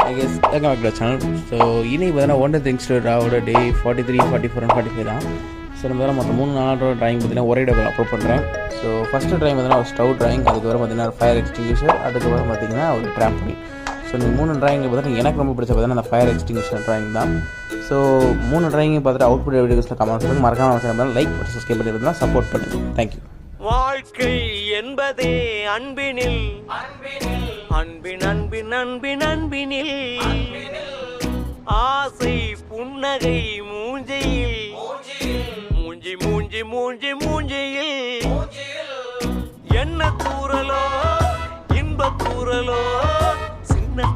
I guess welcome back to the channel. So இன்றைக்கி பார்த்தீங்கன்னா one day things டாவோட day 43, 44 and 45 தான். So நம்ம வேறு மொத்தம் 3-4 ட்ராயிங் பார்த்தீங்கன்னா ஒரே டேபிள் அப்லோட் பண்ணுறேன். ஸோ ஃபஸ்ட்டு ட்ராயிங் பார்த்தீங்கன்னா ஒரு ஸ்டவ் ட்ராயிங், அதுக்கப்புறம் பார்த்தீங்கன்னா ஒரு ஃபயர் எக்ஸ்டிங்யூஷர், அதுக்கப்புறம் பார்த்தீங்கன்னா ஒரு ட்ராம்பலின். ஸோ இந்த 3 ட்ராயிங் பார்த்தீங்கன்னா எனக்கு ரொம்ப பிடிச்ச பார்த்தீங்கன்னா அந்த ஃபயர் எக்ஸ்டிங்யூஷர் ட்ராயிங் தான். ஸோ 3 ட்ராயிங் பார்த்துட்டு அவுட்புட் வீடியோஸில் கமெண்ட் பண்ணுங்கள். மறக்காமல் லைக் பண்ணி சப்ஸ்கிரைப் பண்ணியிருந்தா சப்போர்ட் பண்ணுங்கள். தேங்க்யூ. வாழ்க்கை என்பதே அன்பினில் அன்பின் அன்பின் அன்பின் அன்பினில் ஆசை புன்னகை மூஞ்சையில் மூஞ்சி மூஞ்சி மூஞ்சி மூஞ்சியில் என்ன தூரலோ இன்ப தூரலோ சின்ன